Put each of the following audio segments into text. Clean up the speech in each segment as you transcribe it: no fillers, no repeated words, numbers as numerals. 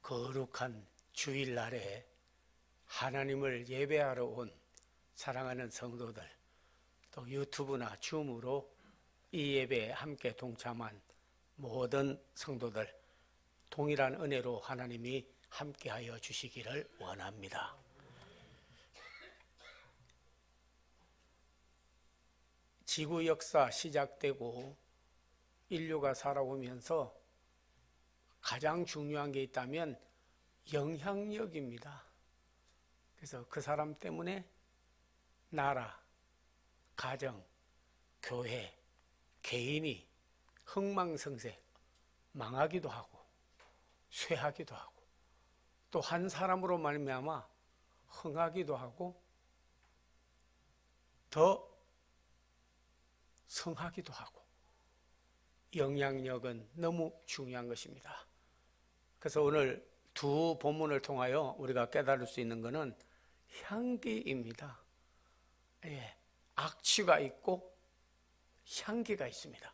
거룩한 주일날에 하나님을 예배하러 온 사랑하는 성도들, 또 유튜브나 줌으로 이 예배에 함께 동참한 모든 성도들, 동일한 은혜로 하나님이 함께하여 주시기를 원합니다. 지구 역사 시작되고 인류가 살아오면서 가장 중요한 게 있다면 영향력입니다. 그래서 그 사람 때문에 나라, 가정, 교회, 개인이 흥망성쇠, 망하기도 하고 쇠하기도 하고 또 한 사람으로 말미암아 흥하기도 하고 더 성하기도 하고 영향력은 너무 중요한 것입니다. 그래서 오늘 두 본문을 통하여 우리가 깨달을 수 있는 것은 향기입니다. 예, 악취가 있고 향기가 있습니다.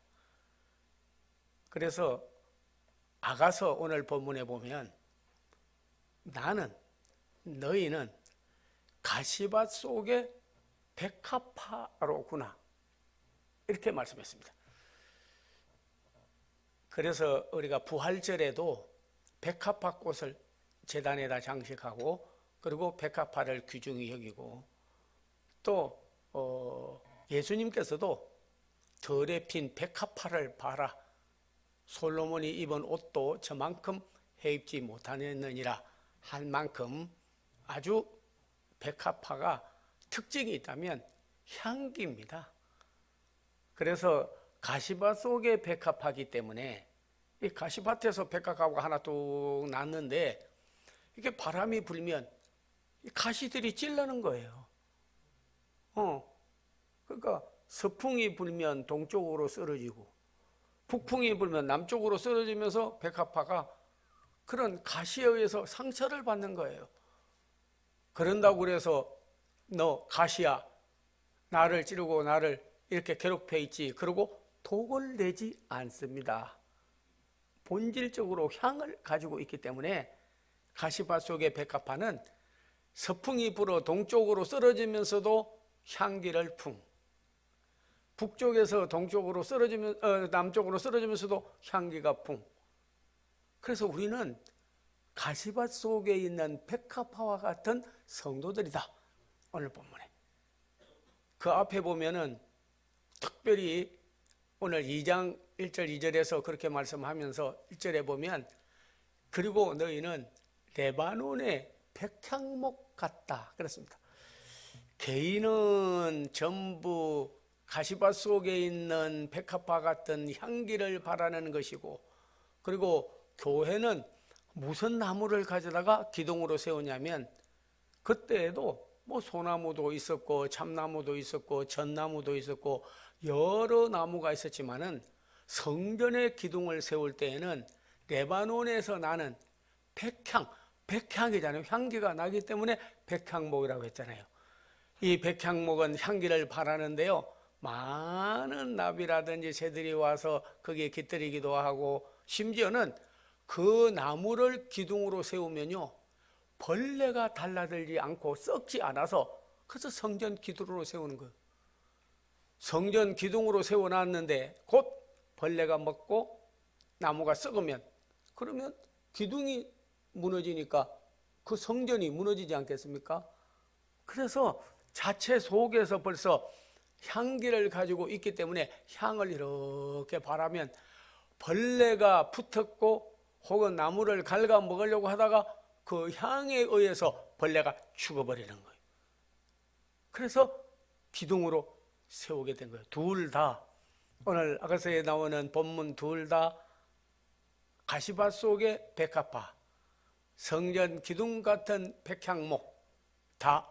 그래서 아가서 오늘 본문에 보면 나는 너희는 가시밭 속의 백합화로구나 이렇게 말씀했습니다. 그래서 우리가 부활절에도 백합화 꽃을 제단에다 장식하고 그리고 백합화를 귀중히 여기고 또 예수님께서도 덜에 핀 백합화를 봐라 솔로몬이 입은 옷도 저만큼 해입지 못하느니라 할 만큼 아주 백합화가 특징이 있다면 향기입니다. 그래서 가시밭 속의 백합화이기 때문에 이 가시밭에서 백합화가 하나 뚝 났는데 이게 바람이 불면 이 가시들이 찔르는 거예요. 그러니까 서풍이 불면 동쪽으로 쓰러지고 북풍이 불면 남쪽으로 쓰러지면서 백합화가 그런 가시에 의해서 상처를 받는 거예요. 그런다고 그래서 너 가시야 나를 찌르고 나를 이렇게 괴롭혀 있지 그러고 독을 내지 않습니다. 본질적으로 향을 가지고 있기 때문에 가시밭 속의 백합화는 서풍이 불어 동쪽으로 쓰러지면서도 향기를 풍 북쪽에서 동쪽으로 남쪽으로 쓰러지면서도 향기가 풍. 그래서 우리는 가시밭 속에 있는 백합화와 같은 성도들이다. 오늘 본문에 그 앞에 보면은 특별히 오늘 2장 1절 2절에서 그렇게 말씀하면서 1절에 보면 그리고 너희는 레바논의 백향목 같다 그랬습니다. 개인은 전부 가시밭 속에 있는 백합화 같은 향기를 바라는 것이고 그리고 교회는 무슨 나무를 가져다가 기둥으로 세우냐면 그때에도 뭐 소나무도 있었고 참나무도 있었고 전나무도 있었고 여러 나무가 있었지만은 성전의 기둥을 세울 때에는 레바논에서 나는 백향이잖아요. 향기가 나기 때문에 백향목이라고 했잖아요. 이 백향목은 향기를 바라는데요. 많은 나비라든지 새들이 와서 거기에 깃들이기도 하고 심지어는 그 나무를 기둥으로 세우면요. 벌레가 달라들지 않고 썩지 않아서 그래서 성전 기둥으로 세우는 거예요. 성전 기둥으로 세워놨는데 곧 벌레가 먹고 나무가 썩으면 그러면 기둥이 무너지니까 그 성전이 무너지지 않겠습니까? 그래서 자체 속에서 벌써 향기를 가지고 있기 때문에 향을 이렇게 바라면 벌레가 붙었고 혹은 나무를 갉아 먹으려고 하다가 그 향에 의해서 벌레가 죽어버리는 거예요. 그래서 기둥으로 세우게 된 거예요. 둘 다 오늘 아가서에 나오는 본문 둘 다 가시밭 속의 백합화, 성전 기둥 같은 백향목 다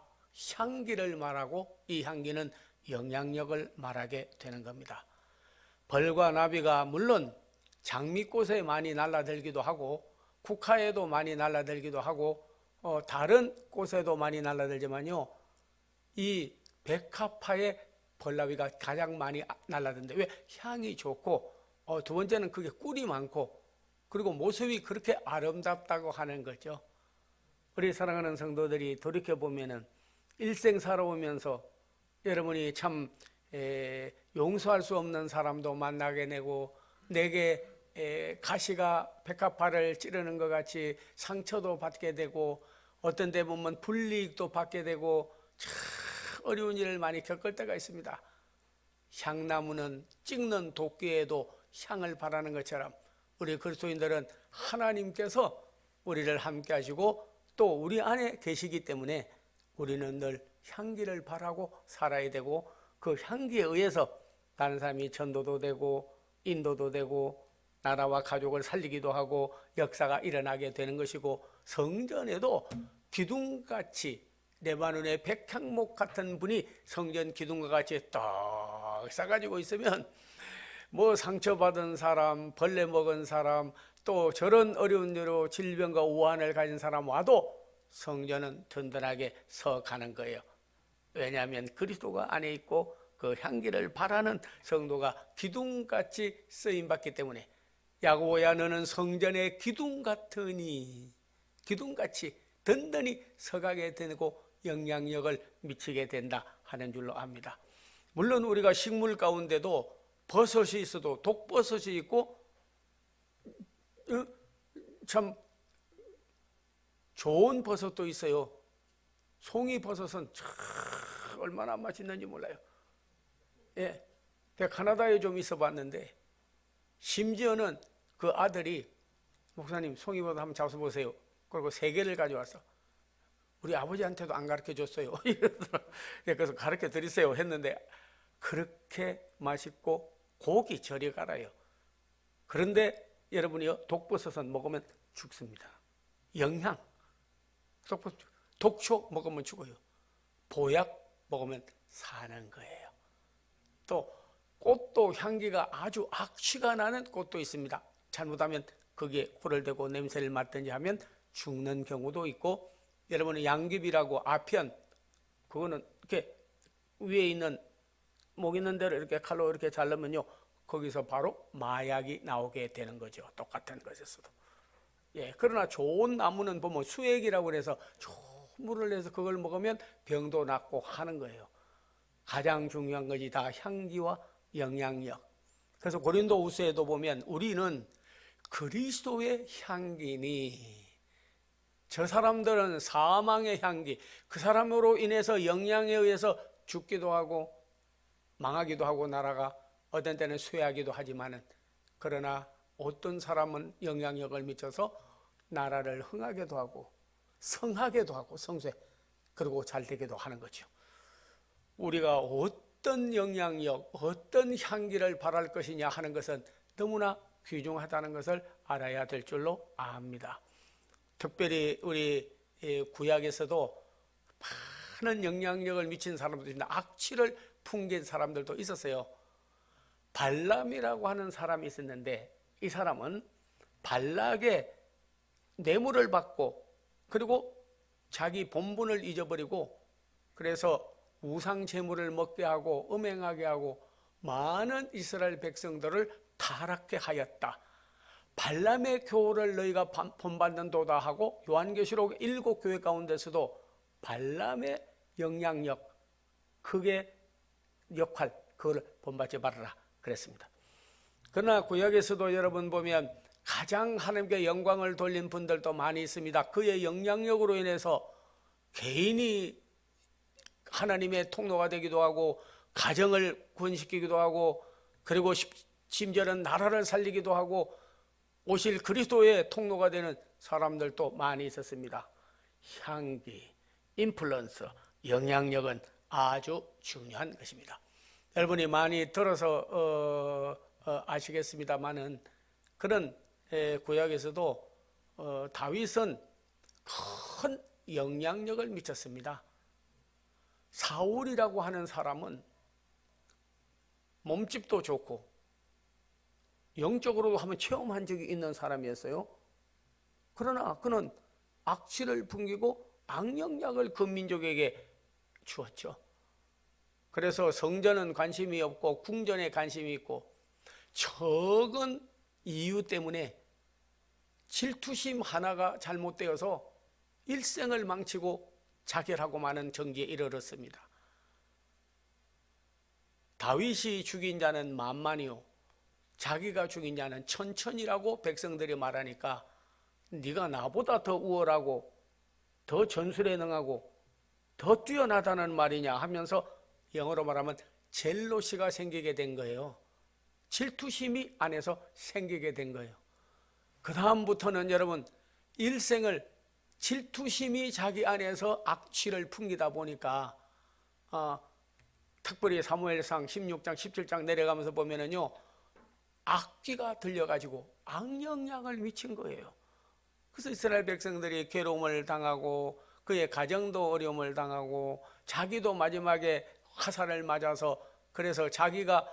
향기를 말하고 이 향기는 영향력을 말하게 되는 겁니다. 벌과 나비가 물론 장미꽃에 많이 날아들기도 하고 국화에도 많이 날아들기도 하고 다른 꽃에도 많이 날아들지만요. 이 백합화에 벌나비가 가장 많이 날아드는데 왜? 향이 좋고 두 번째는 그게 꿀이 많고 그리고 모습이 그렇게 아름답다고 하는 거죠. 우리 사랑하는 성도들이 돌이켜보면은 일생 살아오면서 여러분이 참 용서할 수 없는 사람도 만나게 되고, 내게 가시가 백합화를 찌르는 것 같이 상처도 받게 되고, 어떤 데 보면 불이익도 받게 되고, 참 어려운 일을 많이 겪을 때가 있습니다. 향나무는 찍는 도끼에도 향을 바라는 것처럼 우리 그리스도인들은 하나님께서 우리를 함께 하시고 또 우리 안에 계시기 때문에 우리는 늘 향기를 바라고 살아야 되고, 그 향기에 의해서 다른 사람이 전도도 되고 인도도 되고 나라와 가족을 살리기도 하고 역사가 일어나게 되는 것이고, 성전에도 기둥같이 레바논의 백향목 같은 분이 성전 기둥과 같이 딱 싸가지고 있으면 뭐 상처받은 사람, 벌레 먹은 사람, 또 저런 어려운 일로 질병과 우환을 가진 사람 와도 성전은 든든하게 서가는 거예요. 왜냐하면 그리스도가 안에 있고 그 향기를 바라는 성도가 기둥같이 쓰임받기 때문에, 야고보야 너는 성전의 기둥 같으니, 기둥같이 든든히 서가게 되고 영향력을 미치게 된다 하는 줄로 압니다. 물론 우리가 식물 가운데도 버섯이 있어도 독버섯이 있고 참 좋은 버섯도 있어요. 송이버섯은 참 얼마나 맛있는지 몰라요. 예, 제가 카나다에 좀 있어 봤는데, 심지어는 그 아들이 목사님 송이버섯 한번 잡숴보세요. 그리고 3개를 가져왔어. 우리 아버지한테도 안 가르쳐 줬어요. 그래서 가르쳐 드리세요 했는데 그렇게 맛있고 고기 저리 갈아요. 그런데 여러분이요, 독버섯은 먹으면 죽습니다. 영양, 독초 먹으면 죽어요. 보약 먹으면 사는 거예요. 또 꽃도 향기가 아주 악취가 나는 꽃도 있습니다. 잘못하면 거기에 코를 대고 냄새를 맡든지 하면 죽는 경우도 있고, 여러분은 양귀비라고 아편, 그거는 이렇게 위에 있는 목 있는 데를 이렇게 칼로 이렇게 자르면요, 거기서 바로 마약이 나오게 되는 거죠. 똑같은 것에서도. 예, 그러나 좋은 나무는 보면 수액이라고 그래서 좋은 물을 내서 그걸 먹으면 병도 낫고 하는 거예요. 가장 중요한 것이 다 향기와 영향력. 그래서 고린도후서에도 보면 우리는 그리스도의 향기니, 저 사람들은 사망의 향기, 그 사람으로 인해서 영향에 의해서 죽기도 하고 망하기도 하고 나라가 어떤 때는 쇠하기도 하지만은, 그러나 어떤 사람은 영향력을 미쳐서 나라를 흥하게도 하고 성하게도 하고 성쇠, 그리고 잘 되기도 하는 거죠. 우리가 어떤 영향력, 어떤 향기를 바랄 것이냐 하는 것은 너무나 귀중하다는 것을 알아야 될 줄로 압니다. 특별히 우리 구약에서도 많은 영향력을 미친 사람들도 있는데 악취를 풍긴 사람들도 있었어요. 발람이라고 하는 사람이 있었는데, 이 사람은 발락의 뇌물을 받고 그리고 자기 본분을 잊어버리고, 그래서 우상 제물을 먹게 하고 음행하게 하고 많은 이스라엘 백성들을 타락케 하였다. 발람의 교훈을 너희가 본받는도다 하고 요한계시록 7교회 가운데서도 발람의 영향력, 그게 역할, 그걸 본받지 말아라 그랬습니다. 그러나 구약에서도 여러분 보면 가장 하나님께 영광을 돌린 분들도 많이 있습니다. 그의 영향력으로 인해서 개인이 하나님의 통로가 되기도 하고 가정을 구원시키기도 하고, 그리고 심지어는 나라를 살리기도 하고 오실 그리스도의 통로가 되는 사람들도 많이 있었습니다. 향기, 인플루언서, 영향력은 아주 중요한 것입니다. 여러분이 많이 들어서 아시겠습니다만은, 그런 구약에서도 다윗은 큰 영향력을 미쳤습니다. 사울이라고 하는 사람은 몸집도 좋고 영적으로도 한번 체험한 적이 있는 사람이었어요. 그러나 그는 악취를 풍기고 악령약을 그 민족에게 주었죠. 그래서 성전은 관심이 없고 궁전에 관심이 있고, 적은 이유 때문에 질투심 하나가 잘못되어서 일생을 망치고 자결하고 마는 정기에 이르렀습니다. 다윗이 죽인 자는 만만이요 자기가 죽인 자는 천천이라고 백성들이 말하니까 네가 나보다 더 우월하고 더 전술에 능하고 더 뛰어나다는 말이냐 하면서 영어로 말하면 젤로시가 생기게 된 거예요. 질투심이 안에서 생기게 된 거예요. 그 다음부터는 여러분 일생을 질투심이 자기 안에서 악취를 풍기다 보니까 특별히 사무엘상 16장 17장 내려가면서 보면은요 악귀가 들려가지고 악영향을 미친 거예요. 그래서 이스라엘 백성들이 괴로움을 당하고 그의 가정도 어려움을 당하고 자기도 마지막에 화살을 맞아서 그래서 자기가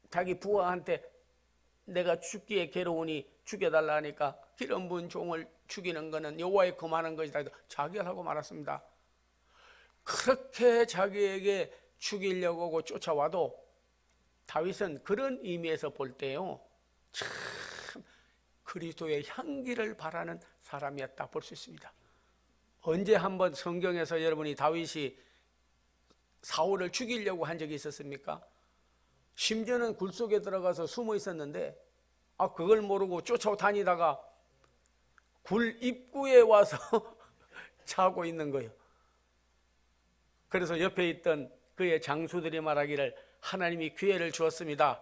자기 부하한테 내가 죽기에 괴로우니 죽여달라 하니까 기름 부은 종을 죽이는 것은 여호와의 금하는 것이다 해서 자결하고 말았습니다. 그렇게 자기에게 죽이려고 하고 쫓아와도 다윗은 그런 의미에서 볼 때요 참 그리스도의 향기를 바라는 사람이었다 볼 수 있습니다. 언제 한번 성경에서 여러분이 다윗이 사울을 죽이려고 한 적이 있었습니까? 심지어는 굴 속에 들어가서 숨어 있었는데 그걸 모르고 쫓아다니다가 굴 입구에 와서 자고 있는 거예요. 그래서 옆에 있던 그의 장수들이 말하기를 하나님이 기회를 주었습니다.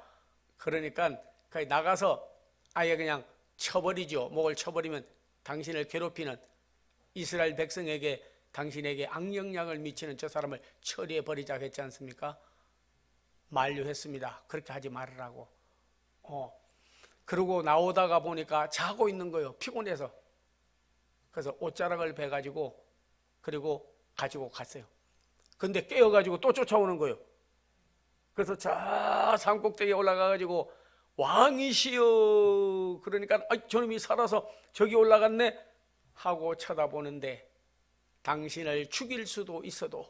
그러니까 나가서 아예 그냥 쳐버리죠. 목을 쳐버리면 당신을 괴롭히는 이스라엘 백성에게 당신에게 악영향을 미치는 저 사람을 처리해 버리자 했지 않습니까? 만류했습니다. 그렇게 하지 말으라고. 그러고 나오다가 보니까 자고 있는 거예요. 피곤해서. 그래서 옷자락을 베가지고 그리고 가지고 갔어요. 근데 깨어가지고 또 쫓아오는 거예요. 그래서 저 산꼭대기에 올라가가지고 왕이시여 그러니까 저놈이 살아서 저기 올라갔네 하고 쳐다보는데 당신을 죽일 수도 있어도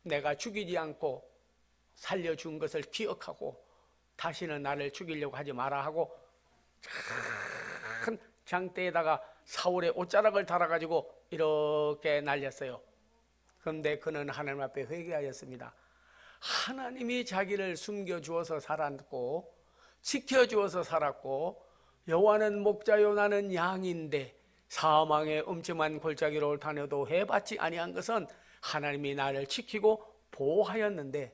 내가 죽이지 않고 살려준 것을 기억하고 다시는 나를 죽이려고 하지 마라 하고 큰 장대에다가 사울의 옷자락을 달아가지고 이렇게 날렸어요. 그런데 그는 하나님 앞에 회개하였습니다. 하나님이 자기를 숨겨주어서 살았고 지켜주어서 살았고 여호와는 목자요 나는 양인데 사망의 음침한 골짜기로 다녀도 해받지 아니한 것은 하나님이 나를 지키고 보호하였는데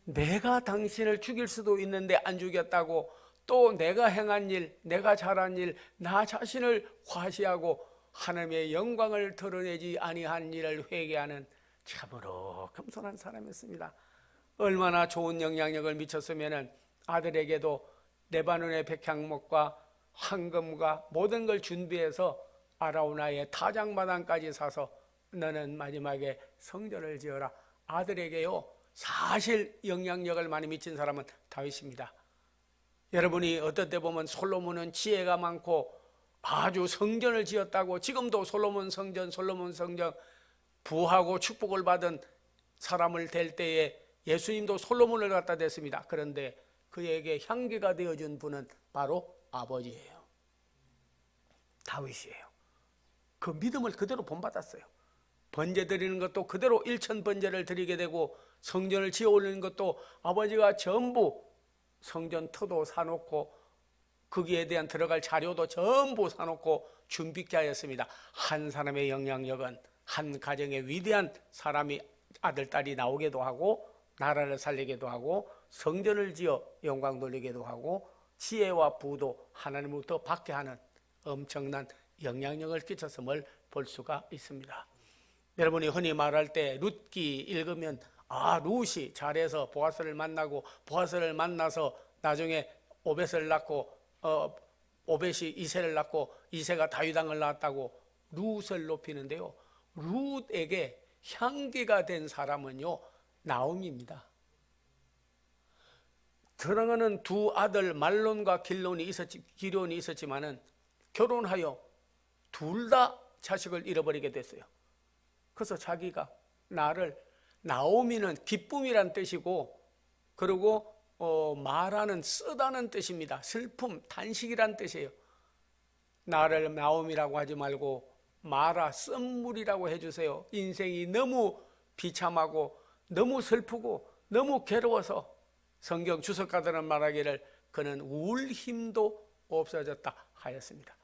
내가 당신을 죽일 수도 있는데 안 죽였다고 또 내가 행한 일, 내가 잘한 일, 나 자신을 과시하고 하나님의 영광을 드러내지 아니한 일을 회개하는 참으로 겸손한 사람이었습니다. 얼마나 좋은 영향력을 미쳤으면 아들에게도 레바논의 백향목과 황금과 모든 걸 준비해서 아라우나의 타작마당까지 사서 너는 마지막에 성전을 지어라. 아들에게요 사실 영향력을 많이 미친 사람은 다윗입니다. 여러분이 어떨 때 보면 솔로몬은 지혜가 많고 아주 성전을 지었다고 지금도 솔로몬 성전 부하고 축복을 받은 사람을 될 때에 예수님도 솔로몬을 갖다 댔습니다. 그런데 그에게 향기가 되어준 분은 바로 아버지예요. 다윗이에요. 그 믿음을 그대로 본받았어요. 번제 드리는 것도 그대로 일천 번제를 드리게 되고 성전을 지어 올리는 것도 아버지가 전부 성전 터도 사놓고 거기에 대한 들어갈 자료도 전부 사놓고 준비케 하였습니다. 한 사람의 영향력은 한 가정의 위대한 사람이 아들, 딸이 나오기도 하고 나라를 살리기도 하고 성전을 지어 영광 돌리기도 하고 지혜와 부도 하나님으로부터 받게 하는 엄청난 영향력을 끼쳤음을 볼 수가 있습니다. 여러분이 흔히 말할 때 룻기 읽으면 룻이 잘해서 보아스를 만나고 보아스를 만나서 나중에 오벳을 낳고 오벳이 이새를 낳고 이새가 다윗 왕을 낳았다고 룻을 높이는데요. 룻에게 향기가 된 사람은요 나옴입니다. 사랑하는 두 아들 말론과 기론이 있었지만은 결혼하여 둘 다 자식을 잃어버리게 됐어요. 그래서 자기가 나오미는 기쁨이란 뜻이고 그리고 마라는 쓰다는 뜻입니다. 슬픔, 단식이란 뜻이에요. 나를 나옴이라고 하지 말고 마라, 썸물이라고 해주세요. 인생이 너무 비참하고 너무 슬프고 너무 괴로워서 성경 주석가들은 말하기를 그는 울 힘도 없어졌다 하였습니다.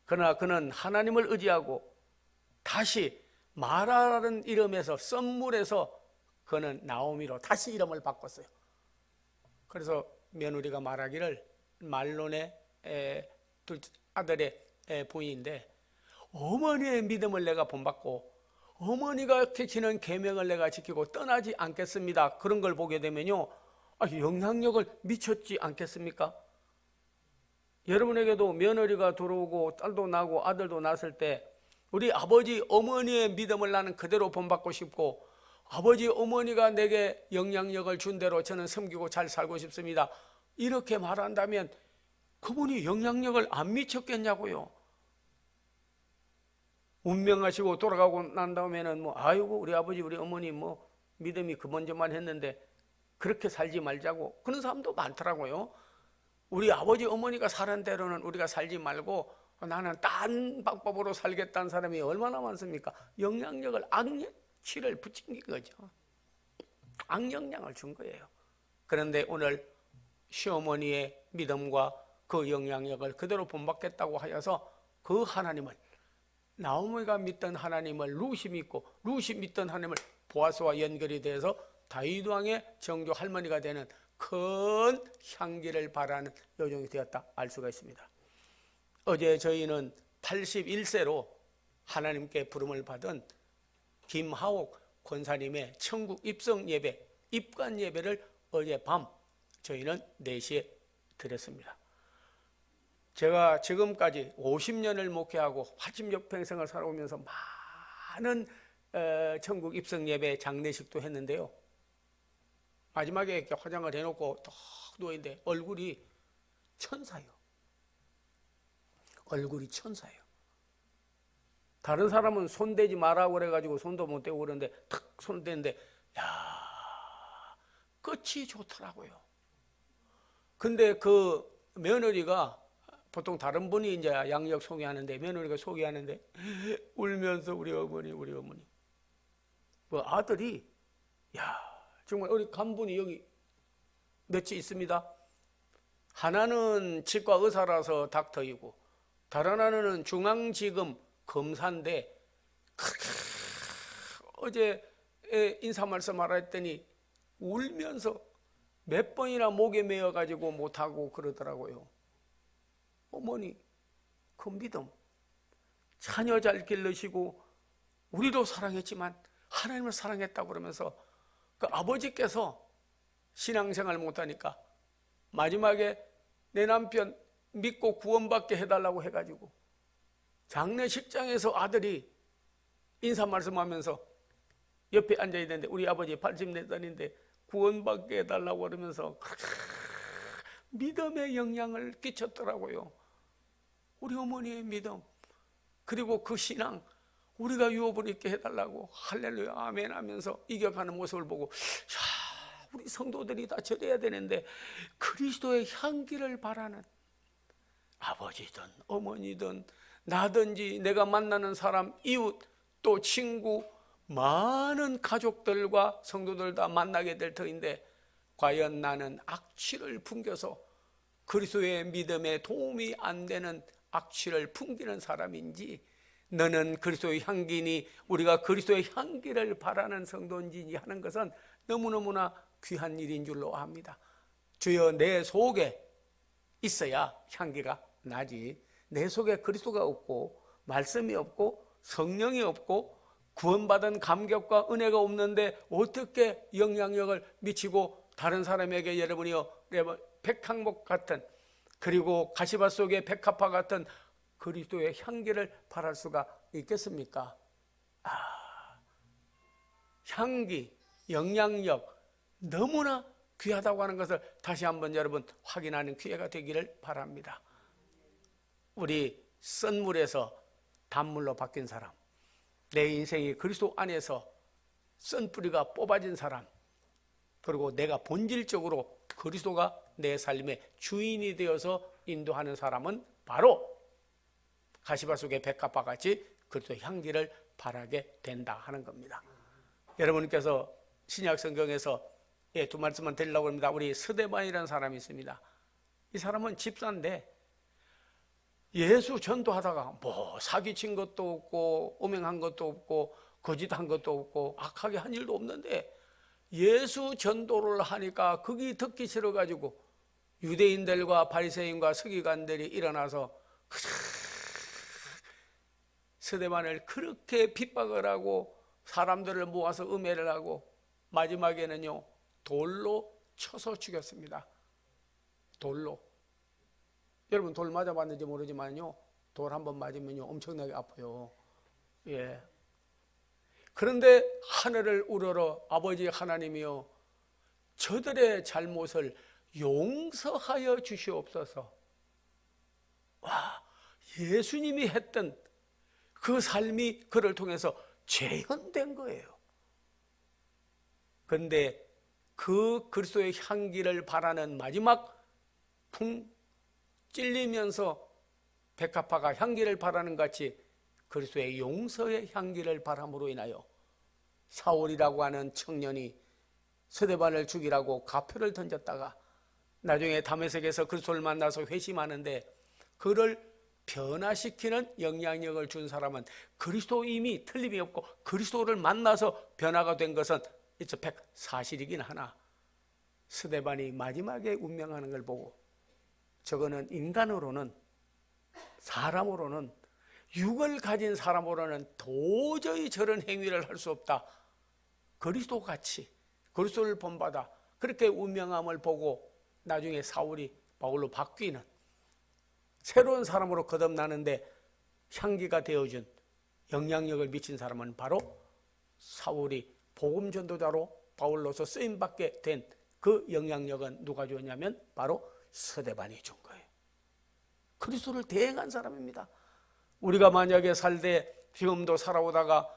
그러나 그는 하나님을 의지하고 다시 마라라는 이름에서 썸물에서 그는 나오미로 다시 이름을 바꿨어요. 그래서 며느리가 말하기를 말론의 아들의 부인인데 어머니의 믿음을 내가 본받고 어머니가 지키는 계명을 내가 지키고 떠나지 않겠습니다. 그런 걸 보게 되면요, 영향력을 미쳤지 않겠습니까? 여러분에게도 며느리가 들어오고 딸도 나고 아들도 낳았을 때 우리 아버지 어머니의 믿음을 나는 그대로 본받고 싶고 아버지 어머니가 내게 영향력을 준 대로 저는 섬기고 잘 살고 싶습니다. 이렇게 말한다면 그분이 영향력을 안 미쳤겠냐고요. 운명하시고 돌아가고 난 다음에는 아이고 우리 아버지 우리 어머니 믿음이 그 먼저만 했는데 그렇게 살지 말자고 그런 사람도 많더라고요. 우리 아버지 어머니가 사는 대로는 우리가 살지 말고 나는 딴 방법으로 살겠다는 사람이 얼마나 많습니까? 영향력을 악취를 붙인 거죠. 악영향을 준 거예요. 그런데 오늘 시어머니의 믿음과 그 영향력을 그대로 본받겠다고 하여서 그 하나님을 나오미가 믿던 하나님을 룻이 믿고 룻이 믿던 하나님을 보아스와 연결이 돼서 다윗 왕의 정조 할머니가 되는 큰 향기를 발하는 여종이 되었다 알 수가 있습니다. 어제 저희는 81세로 하나님께 부름을 받은 김하옥 권사님의 천국 입성 예배, 입관 예배를 어젯밤 저희는 4시에 드렸습니다. 제가 지금까지 50년을 목회하고 80여 평생을 살아오면서 많은 천국 입성 예배 장례식도 했는데요. 마지막에 이렇게 화장을 해놓고 딱 누워있는데 얼굴이 천사예요. 얼굴이 천사예요. 다른 사람은 손대지 마라고 그래가지고 손도 못 대고 그러는데 탁 손대는데 끝이 좋더라고요. 근데 그 며느리가 보통 다른 분이 이제 양력 소개하는데 며느리가 소개하는데 울면서 우리 어머니 아들이 정말 우리 간분이 여기 몇이 있습니다. 하나는 치과 의사라서 닥터이고 다른 하나는 중앙지검 검사인데 어제 인사 말씀 하라 했더니 울면서 몇 번이나 목에 매어가지고 못하고 그러더라고요. 어머니 그 믿음, 자녀 잘 길르시고 우리도 사랑했지만 하나님을 사랑했다고 그러면서 그 아버지께서 신앙생활 못하니까 마지막에 내 남편 믿고 구원받게 해달라고 해가지고 장례식장에서 아들이 인사 말씀하면서 옆에 앉아있는데 우리 아버지 84살인데 구원받게 해달라고 그러면서 믿음의 영향을 끼쳤더라고요. 우리 어머니의 믿음 그리고 그 신앙 우리가 유업을 있게 해달라고 할렐루야 아멘 하면서 이겨가는 모습을 보고 우리 성도들이 다 저래야 되는데 그리스도의 향기를 바라는 아버지든 어머니든 나든지 내가 만나는 사람 이웃 또 친구 많은 가족들과 성도들 다 만나게 될 터인데 과연 나는 악취를 풍겨서 그리스도의 믿음에 도움이 안 되는 악취를 풍기는 사람인지 너는 그리스도의 향기니 우리가 그리스도의 향기를 바라는 성도인지 하는 것은 너무너무나 귀한 일인 줄로 압니다. 주여 내 속에 있어야 향기가 나지 내 속에 그리스도가 없고 말씀이 없고 성령이 없고 구원받은 감격과 은혜가 없는데 어떻게 영향력을 미치고 다른 사람에게 여러분이요 백향목 같은 그리고 가시밭 속의 백합화 같은 그리스도의 향기를 바랄 수가 있겠습니까? 향기, 영향력 너무나 귀하다고 하는 것을 다시 한번 여러분 확인하는 기회가 되기를 바랍니다. 우리 썬물에서 단물로 바뀐 사람, 내 인생이 그리스도 안에서 썬뿌리가 뽑아진 사람, 그리고 내가 본질적으로 그리스도가 내 삶의 주인이 되어서 인도하는 사람은 바로 가시밭 속에 백합화같이 그리스도의 향기를 바라게 된다 하는 겁니다. 여러분께서 신약 성경에서 두 말씀만 드리려고 합니다. 우리 스데반이라는 사람이 있습니다. 이 사람은 집사인데 예수 전도하다가 뭐 사기친 것도 없고 음행한 것도 없고 거짓한 것도 없고 악하게 한 일도 없는데 예수 전도를 하니까 그게 듣기 싫어가지고 유대인들과 바리새인과 서기관들이 일어나서 스데반을 그렇게 핍박을 하고 사람들을 모아서 음해를 하고 마지막에는요 돌로 쳐서 죽였습니다. 돌로. 여러분 돌 맞아봤는지 모르지만요 돌 한 번 맞으면요 엄청나게 아파요. 예. 그런데 하늘을 우러러 아버지 하나님이여 저들의 잘못을 용서하여 주시옵소서. 와, 예수님이 했던 그 삶이 그를 통해서 재현된 거예요. 그런데 그 그리스도의 향기를 바라는 마지막 풍 찔리면서 백합화가 향기를 바라는 같이 그리스도의 용서의 향기를 바람으로 인하여 사울이라고 하는 청년이 스데반을 죽이라고 가표를 던졌다가 나중에 다메섹에서 그리스도를 만나서 회심하는데 그를 변화시키는 영향력을 준 사람은 그리스도임이 틀림이 없고 그리스도를 만나서 변화가 된 것은 이제 100사실이긴 하나 스데반이 마지막에 운명하는 걸 보고 저거는 인간으로는 사람으로는 육을 가진 사람으로는 도저히 저런 행위를 할 수 없다. 그리스도같이 그리스도를 본받아 그렇게 운명함을 보고 나중에 사울이 바울로 바뀌는 새로운 사람으로 거듭나는데 향기가 되어준 영향력을 미친 사람은 바로 사울이 복음 전도자로 바울로서 쓰임받게 된 그 영향력은 누가 주었냐면 바로 스데반이 준 거예요. 그리스도를 대행한 사람입니다. 우리가 만약에 살때 지금도 살아오다가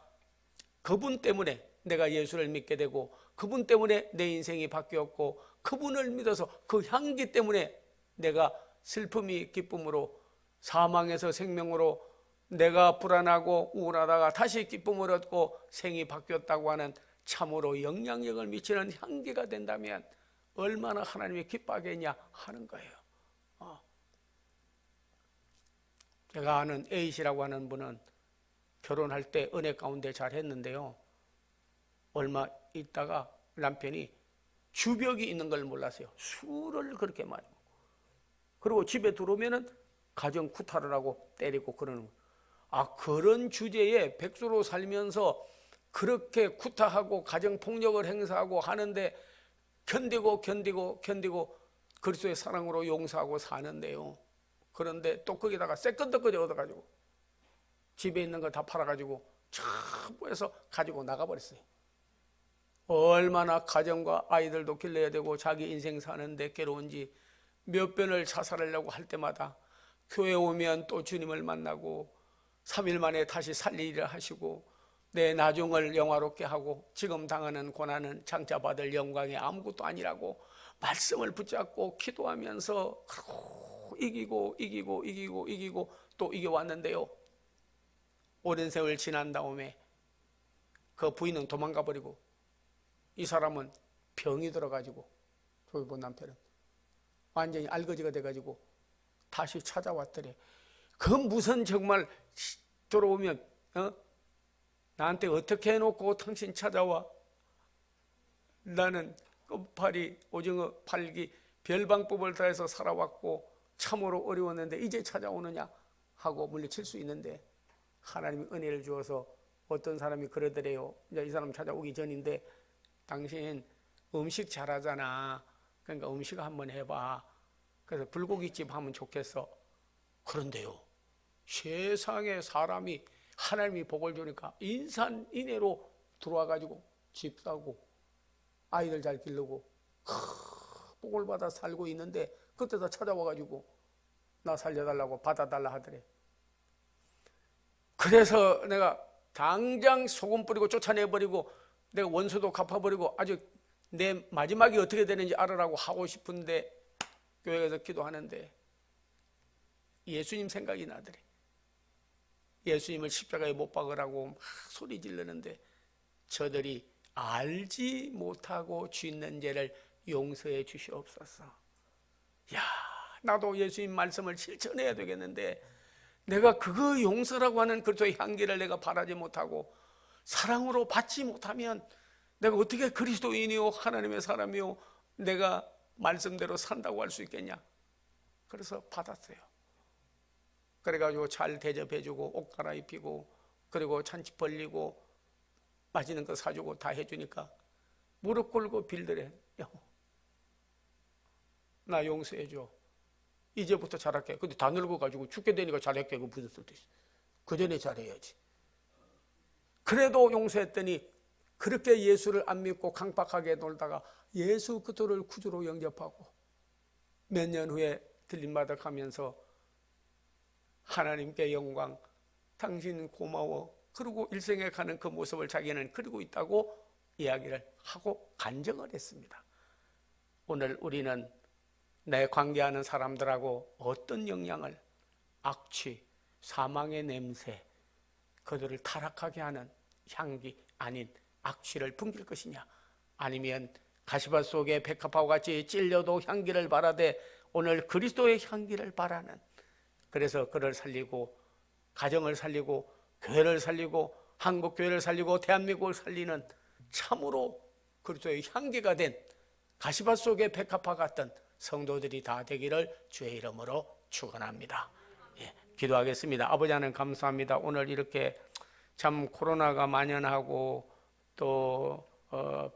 그분 때문에 내가 예수를 믿게 되고 그분 때문에 내 인생이 바뀌었고 그분을 믿어서 그 향기 때문에 내가 슬픔이 기쁨으로 사망에서 생명으로 내가 불안하고 우울하다가 다시 기쁨을 얻고 생이 바뀌었다고 하는 참으로 영향력을 미치는 향기가 된다면 얼마나 하나님이 기뻐하겠냐 하는 거예요. 제가 아는 A씨라고 하는 분은 결혼할 때 은혜 가운데 잘 했는데요. 얼마 있다가 남편이 주벽이 있는 걸 몰랐어요. 술을 그렇게 많이 먹고. 그리고 집에 들어오면은 가정 구타를 하고 때리고 그러는 거예요. 아, 그런 주제에 백수로 살면서 그렇게 구타하고 가정폭력을 행사하고 하는데 견디고 그리스도의 사랑으로 용서하고 사는데요. 그런데 또 거기다가 새끈덕거리 얻어가지고 집에 있는 거 다 팔아가지고 전부해서 가지고 나가버렸어요. 얼마나 가정과 아이들도 길러야 되고 자기 인생 사는데 괴로운지 몇 번을 자살하려고 할 때마다 교회 오면 또 주님을 만나고 3일 만에 다시 살리기를 하시고 내 나중을 영화롭게 하고 지금 당하는 고난은 장차 받을 영광이 아무것도 아니라고 말씀을 붙잡고 기도하면서 이기고 또 이겨왔는데요. 오랜 세월 지난 다음에 그 부인은 도망가 버리고 이 사람은 병이 들어가지고 저기 본 남편은 완전히 알거지가 돼가지고 다시 찾아왔더래. 그 무슨 정말 들어오면 나한테 어떻게 해놓고 당신 찾아와? 나는 끝팔이 오징어 팔기 별방법을 다해서 살아왔고 참으로 어려웠는데 이제 찾아오느냐 하고 물리칠 수 있는데 하나님이 은혜를 주어서 어떤 사람이 그러더래요. 이제 이 사람 찾아오기 전인데 당신 음식 잘하잖아. 그러니까 음식 한번 해봐. 그래서 불고기집 하면 좋겠어. 그런데요, 세상에 사람이 하나님이 복을 주니까 인산인해로 들어와가지고 집 사고 아이들 잘 기르고 복을 받아 살고 있는데 그때도 찾아와가지고 나 살려달라고 받아달라 하더래. 그래서 내가 당장 소금 뿌리고 쫓아내버리고 내가 원수도 갚아버리고 아주 내 마지막이 어떻게 되는지 알으라고 하고 싶은데 교회에서 기도하는데 예수님 생각이 나더래. 예수님을 십자가에 못 박으라고 막 소리 지르는데 저들이 알지 못하고 짓는 죄를 용서해 주시옵소서. 야, 나도 예수님 말씀을 실천해야 되겠는데 내가 그거 용서라고 하는 그리스도의 향기를 내가 바라지 못하고 사랑으로 받지 못하면 내가 어떻게 그리스도인이요 하나님의 사람이요 내가 말씀대로 산다고 할 수 있겠냐. 그래서 받았어요. 그래가지고 잘 대접해주고 옷 갈아입히고 그리고 잔치 벌리고 맛있는 거 사주고 다 해주니까 무릎 꿇고 빌더래. 나 용서해줘. 이제부터 잘할게. 근데 다 늙어가지고 죽게 되니까 잘할게. 그 무슨 소리 있어. 그 전에 잘해야지. 그래도 용서했더니 그렇게 예수를 안 믿고 강박하게 놀다가 예수 그리스도를 구주로 영접하고 몇 년 후에 들림마다 가면서 하나님께 영광, 당신 고마워. 그리고 일생에 가는 그 모습을 자기는 그리고 있다고 이야기를 하고 간증을 했습니다. 오늘 우리는 내 관계하는 사람들하고 어떤 영향을, 악취, 사망의 냄새, 그들을 타락하게 하는 향기 아닌 악취를 풍길 것이냐, 아니면 가시밭 속에 백합화와 같이 찔려도 향기를 바라되 오늘 그리스도의 향기를 바라는, 그래서 그를 살리고 가정을 살리고 교회를 살리고 한국교회를 살리고 대한민국을 살리는 참으로 그리스도의 향기가 된 가시밭 속의 백합화 같은 성도들이 다 되기를 주의 이름으로 축원합니다. 기도하겠습니다. 아버지 하나님 감사합니다. 오늘 이렇게 참 코로나가 만연하고 또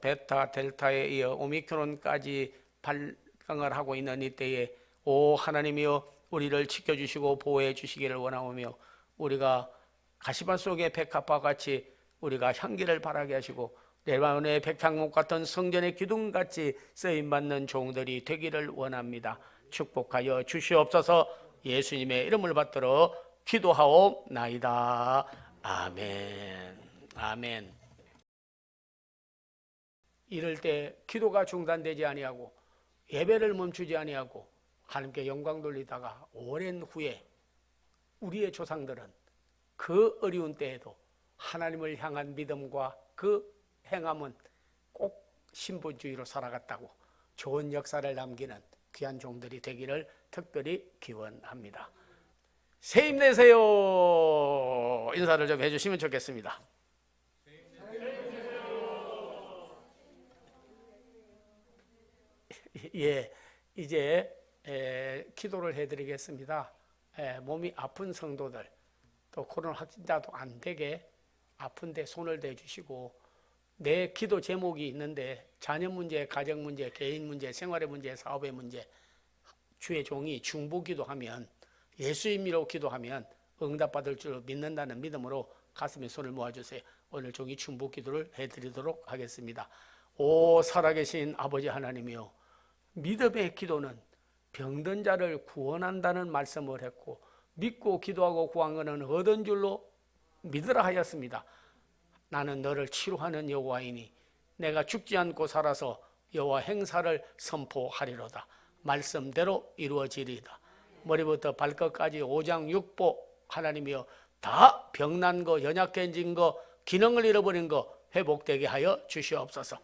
베타, 델타에 이어 오미크론까지 발광을 하고 있는 이때에 오 하나님이여 우리를 지켜주시고 보호해 주시기를 원하오며 우리가 가시밭 속의 백합화 같이 우리가 향기를 바라게 하시고 레바논의 백향목 같은 성전의 기둥같이 쓰임받는 종들이 되기를 원합니다. 축복하여 주시옵소서. 예수님의 이름을 받들어 기도하옵나이다. 아멘. 아멘. 이럴 때 기도가 중단되지 아니하고 예배를 멈추지 아니하고 하나님께 영광 돌리다가 오랜 후에 우리의 조상들은 그 어려운 때에도 하나님을 향한 믿음과 그 행함은 꼭 신분주의로 살아갔다고 좋은 역사를 남기는 귀한 종들이 되기를 특별히 기원합니다. 새 힘내세요. 인사를 좀 해주시면 좋겠습니다. 예, 이제 기도를 해드리겠습니다. 몸이 아픈 성도들, 또 코로나 확진자도 안 되게 아픈데 손을 대주시고, 내 기도 제목이 있는데 자녀 문제, 가정 문제, 개인 문제, 생활의 문제, 사업의 문제, 주의 종이 중보기도하면, 예수님으로 기도하면 응답받을 줄 믿는다는 믿음으로 가슴에 손을 모아주세요. 오늘 종이 중보기도를 해드리도록 하겠습니다. 오 살아계신 아버지 하나님이여, 믿음의 기도는 병든 자를 구원한다는 말씀을 했고 믿고 기도하고 구한 것은 얻은 줄로 믿으라 하였습니다. 나는 너를 치료하는 여호와이니 내가 죽지 않고 살아서 여호와 행사를 선포하리로다. 말씀대로 이루어지리이다. 머리부터 발끝까지 오장육부 하나님이여 다 병난 거, 연약해진 거, 기능을 잃어버린 거 회복되게 하여 주시옵소서.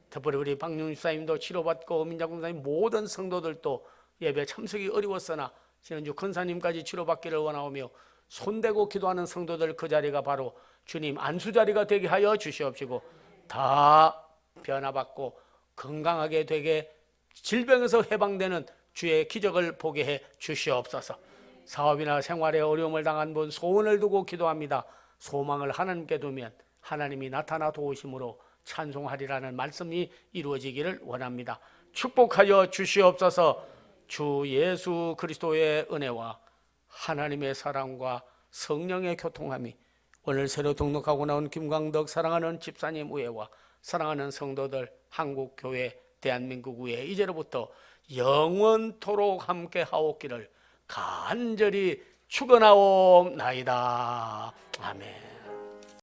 특별히 우리 박윤 집사님도 치료받고 민자군 사님 모든 성도들도 예배 참석이 어려웠으나 지난주 권사님까지 치료받기를 원하오며 손대고 기도하는 성도들 그 자리가 바로 주님 안수자리가 되게 하여 주시옵시고 다 변화받고 건강하게 되게 질병에서 해방되는 주의 기적을 보게 해 주시옵소서. 사업이나 생활에 어려움을 당한 분 소원을 두고 기도합니다. 소망을 하나님께 두면 하나님이 나타나 도우심으로 찬송하리라는 말씀이 이루어지기를 원합니다. 축복하여 주시옵소서. 주 예수 그리스도의 은혜와 하나님의 사랑과 성령의 교통함이 오늘 새로 등록하고 나온 김광덕 사랑하는 집사님 우애와 사랑하는 성도들 한국교회 대한민국 우애 이제로부터 영원토록 함께 하옵기를 간절히 축원하옵나이다. 아멘.